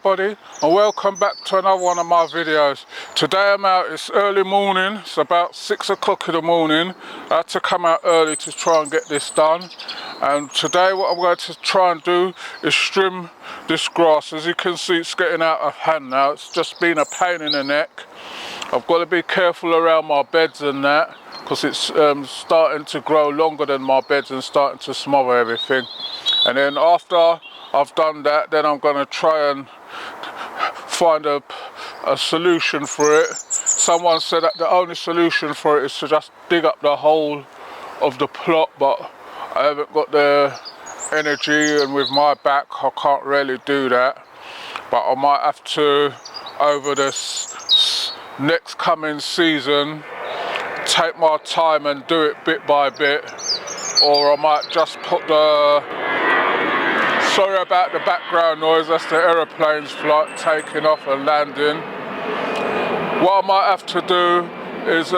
everybody, and welcome back to another one of my videos. Today I'm out, it's early morning, it's about 6 o'clock in the morning. I had to come out early to try and get this done. And today what I'm going to try and do is trim this grass. As you can see, it's getting out of hand now. It's just been a pain in the neck. I've got to be careful around my beds and that, because it's starting to grow longer than my beds and starting to smother everything. And then after I've done that, then I'm going to try and find a solution for it. Someone said that the only solution for it is to just dig up the whole of the plot, but I haven't got the energy, and with my back I can't really do that. But I might have to, over this next coming season, take my time and do it bit by bit, or I might just put the... Sorry about the background noise, that's the aeroplane's flight taking off and landing. What I might have to do is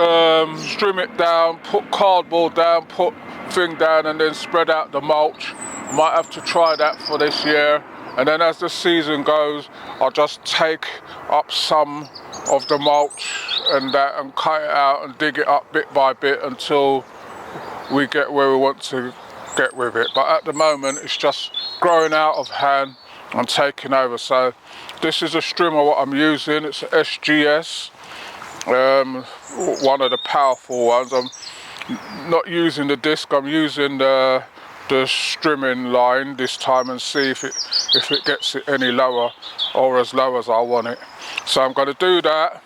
trim it down, put cardboard down, put thing down, and then spread out the mulch. Might have to try that for this year, and then as the season goes, I'll just take up some of the mulch and that and cut it out and dig it up bit by bit until we get where we want to get with it. But at the moment it's just growing out of hand and taking over. So this is a strimmer what I'm using. It's an SGS, one of the powerful ones. I'm not using the disc, I'm using the strimming line this time, and see if it gets it any lower or as low as I want it. So I'm going to do that,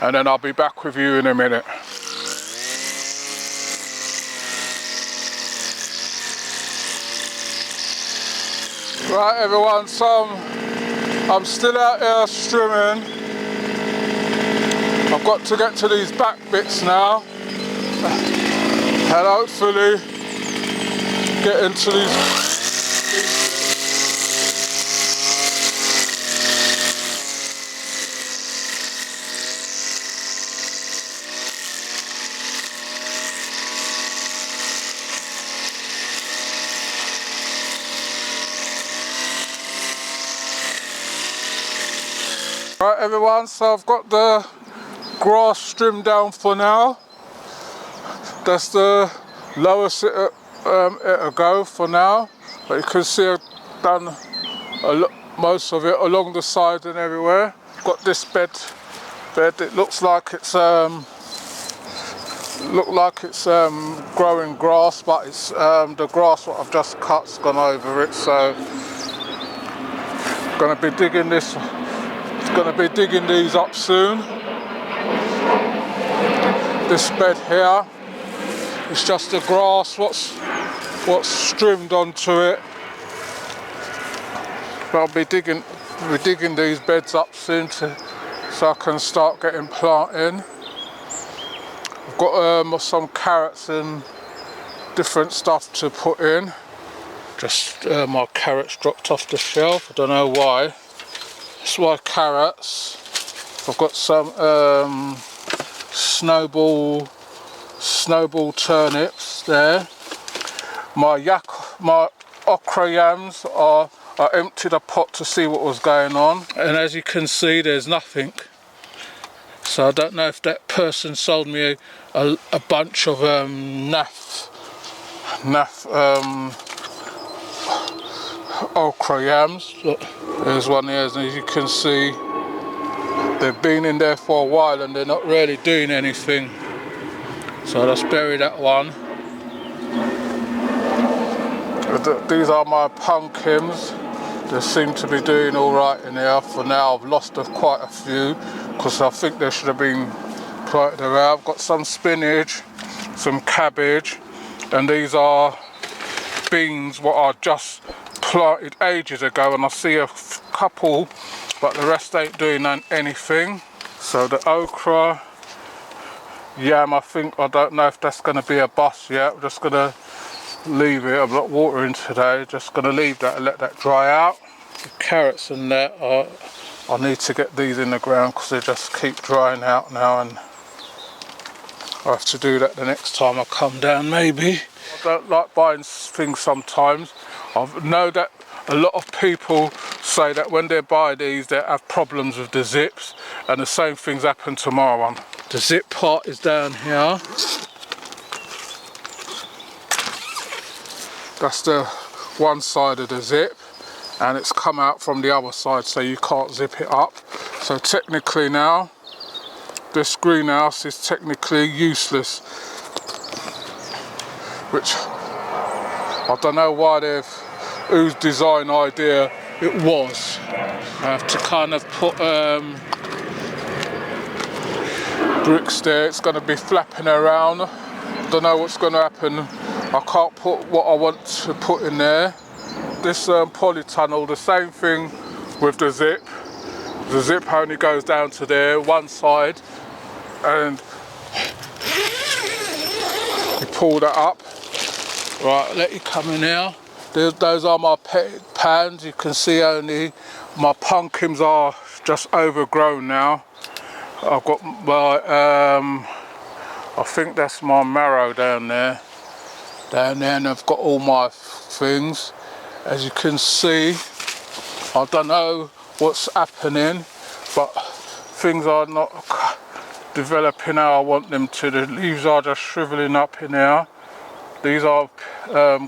and then I'll be back with you in a minute. Right everyone, so I'm still out here strimming. I've got to get to these back bits now and hopefully get into these. Right everyone, so I've got the grass trimmed down for now. That's the lowest it'll go for now. But you can see I've done most of it along the side and everywhere. Got this bed. It looks like it's growing grass, but it's the grass what I've just cut's gone over it. So I'm going to be digging this. Going to be digging these up soon. This bed here is just the grass what's trimmed onto it. But I'll be digging these beds up soon so I can start getting planting. I've got some carrots and different stuff to put in. Just my carrots dropped off the shelf, I don't know why. That's why carrots. I've got some snowball turnips there. My okra yams I emptied a pot to see what was going on, and as you can see there's nothing. So I don't know if that person sold me a bunch of naff okra yams. Look, there's one here, and as you can see they've been in there for a while and they're not really doing anything. So I'll just bury that one. These are my pumpkins. They seem to be doing alright in here for now. I've lost quite a few because I think they should have been planted around. I've got some spinach, some cabbage, and these are beans what I just planted ages ago, and I see a couple, but the rest ain't doing anything. So the okra yam, I don't know if that's going to be a bust yet. I'm just going to leave it. I'm not watering today, just going to leave that and let that dry out. The carrots and that, I need to get these in the ground because they just keep drying out now, and I have to do that the next time I come down maybe. I don't like buying things sometimes. I know that a lot of people say that when they buy these they have problems with the zips, and the same things happen to my one. The zip part is down here. That's the one side of the zip, and it's come out from the other side, so you can't zip it up. So technically now this greenhouse is technically useless, which I don't know why whose design idea it was. I have to kind of put bricks there. It's going to be flapping around. Don't know what's going to happen. I can't put what I want to put in there. This polytunnel, the same thing with the zip. The zip only goes down to there, one side, and you pull that up. Right, let you come in here. Those are my petted pans. You can see only my pumpkins are just overgrown now. I've got my, I think that's my marrow down there, and I've got all my things. As you can see, I don't know what's happening, but things are not developing how I want them to. The leaves are just shriveling up in here. These are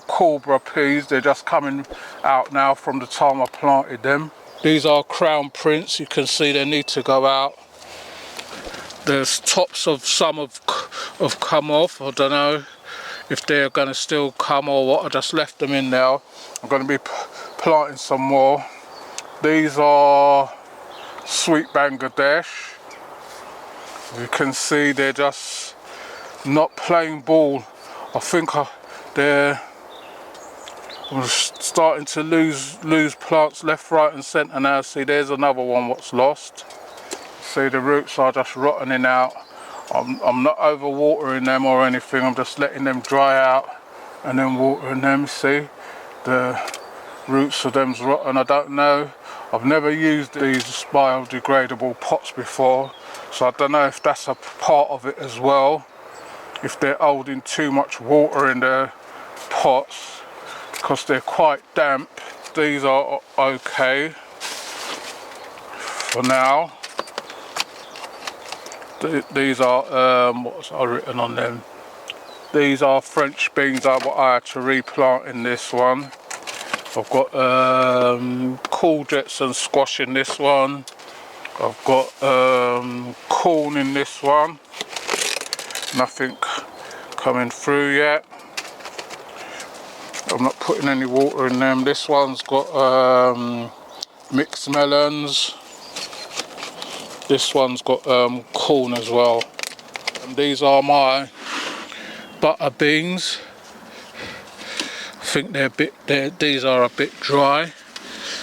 cobra peas. They're just coming out now from the time I planted them. These are crown prints. You can see they need to go out. The tops of some have come off. I don't know if they're going to still come or what. I just left them in there. I'm going to be planting some more. These are sweet Bangladesh. You can see they're just not playing ball. I think they're starting to lose plants left, right and centre now. See, there's another one what's lost. See, the roots are just rotting out. I'm not over watering them or anything. I'm just letting them dry out and then watering them. See, the roots of them's rotten. I don't know. I've never used these biodegradable pots before, so I don't know if that's a part of it as well. If they're holding too much water in their pots, because they're quite damp. These are okay for now. These are, what's I written on them? These are French beans I had to replant in this one. I've got courgettes and squash in this one. I've got corn in this one. Nothing coming through yet. I'm not putting any water in them. This one's got mixed melons. This one's got corn as well. And these are my butter beans. I think these are a bit dry,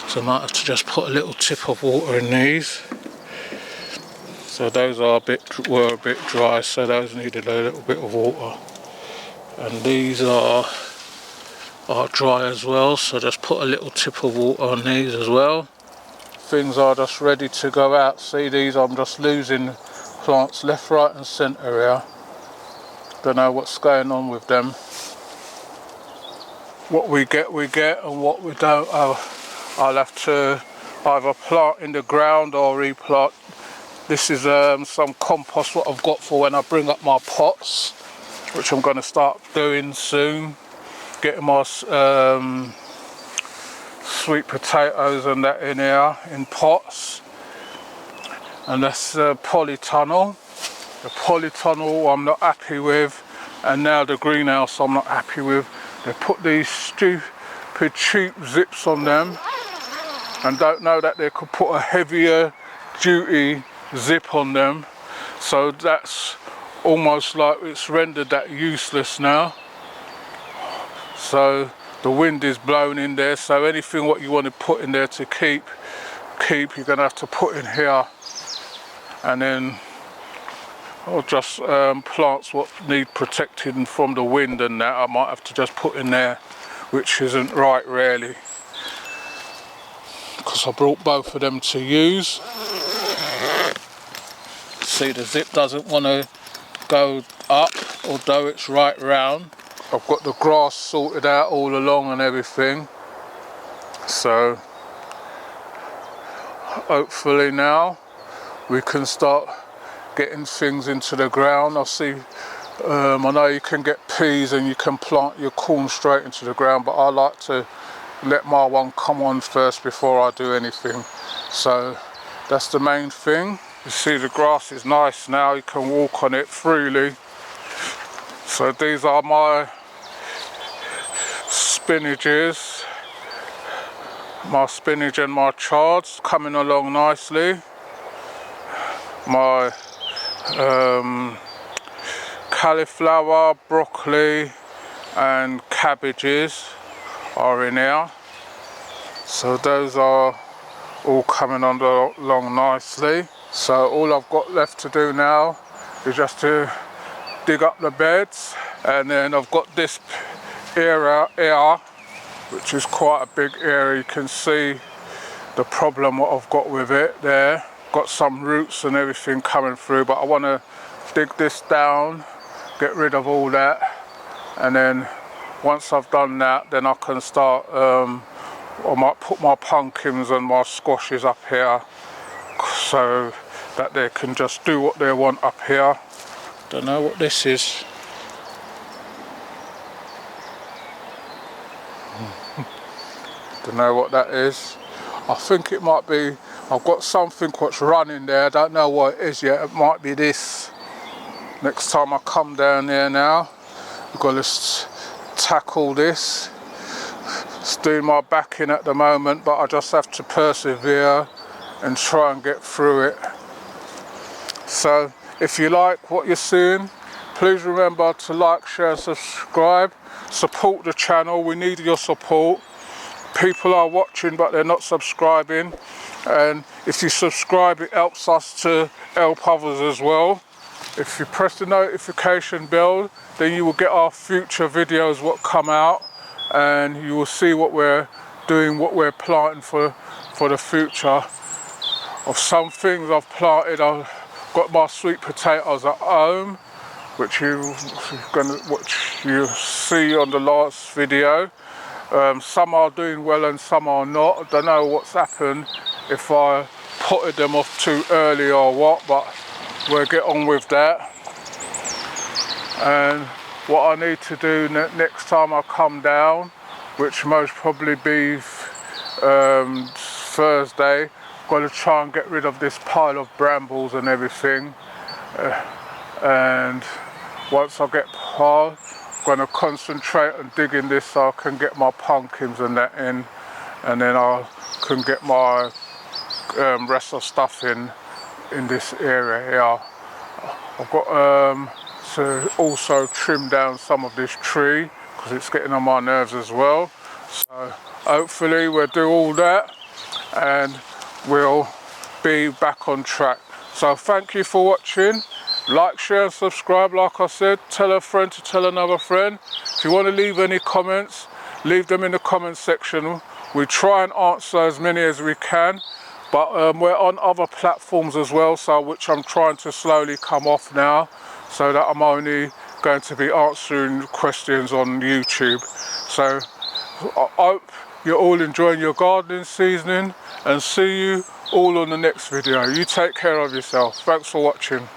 so I might have to just put a little tip of water in these. So those were a bit dry, so those needed a little bit of water. And these are dry as well, so just put a little tip of water on these as well. Things are just ready to go out. See, these I'm just losing plants left, right and centre here. Don't know what's going on with them. What we get, and what we don't, I'll have to either plant in the ground or replant. This is some compost what I've got for when I bring up my pots, which I'm going to start doing soon. Getting my sweet potatoes and that in here in pots. And that's polytunnel. The polytunnel I'm not happy with, and now the greenhouse I'm not happy with. They put these stupid cheap zips on them and don't know that they could put a heavier duty zip on them, so that's almost like it's rendered that useless now. So the wind is blowing in there, so anything what you want to put in there to keep you're gonna have to put in here. And then or just plants what need protecting from the wind and that I might have to just put in there, which isn't right really, because I brought both of them to use. See, the zip doesn't want to go up, although it's right round. I've got the grass sorted out all along and everything. So hopefully now we can start getting things into the ground. I know you can get peas and you can plant your corn straight into the ground, but I like to let my one come on first before I do anything. So that's the main thing. You see the grass is nice now, you can walk on it freely. So these are my spinaches, my spinach and my chards coming along nicely. My cauliflower, broccoli and cabbages are in here. So those are all coming along nicely. So all I've got left to do now is just to dig up the beds, and then I've got this area here, which is quite a big area. You can see the problem what I've got with it there. Got some roots and everything coming through, but I want to dig this down, get rid of all that, and then once I've done that, then I can start I might put my pumpkins and my squashes up here so that they can just do what they want up here. Don't know what this is. Don't know what that is. I think it might be, I've got something what's running there, I don't know what it is yet. It might be this. Next time I come down there now, I've got to tackle this. It's doing my back in at the moment, but I just have to persevere and try and get through it. So if you like what you're seeing, please remember to like, share, subscribe, support the channel. We need your support. People are watching but they're not subscribing, and if you subscribe it helps us to help others as well. If you press the notification bell, then you will get our future videos what come out, and you will see what we're doing, what we're planting for the future. Of some things I've planted, I've got my sweet potatoes at home, which you see on the last video. Some are doing well and some are not. I don't know what's happened, if I potted them off too early or what, but we'll get on with that. And what I need to do next time I come down, which most probably be Thursday, I've got to try and get rid of this pile of brambles and everything. And once I get past, I'm going to concentrate on digging this so I can get my pumpkins and that in, and then I can get my rest of stuff in this area here. I've got to also trim down some of this tree because it's getting on my nerves as well. So hopefully we'll do all that and we'll be back on track. So thank you for watching. Like, share and subscribe, like I said. Tell a friend to tell another friend. If you want to leave any comments, leave them in the comment section. We try and answer as many as we can, but we're on other platforms as well, so which I'm trying to slowly come off now, so that I'm only going to be answering questions on YouTube. So I hope you're all enjoying your gardening season, and see you all on the next video. You take care of yourself. Thanks for watching.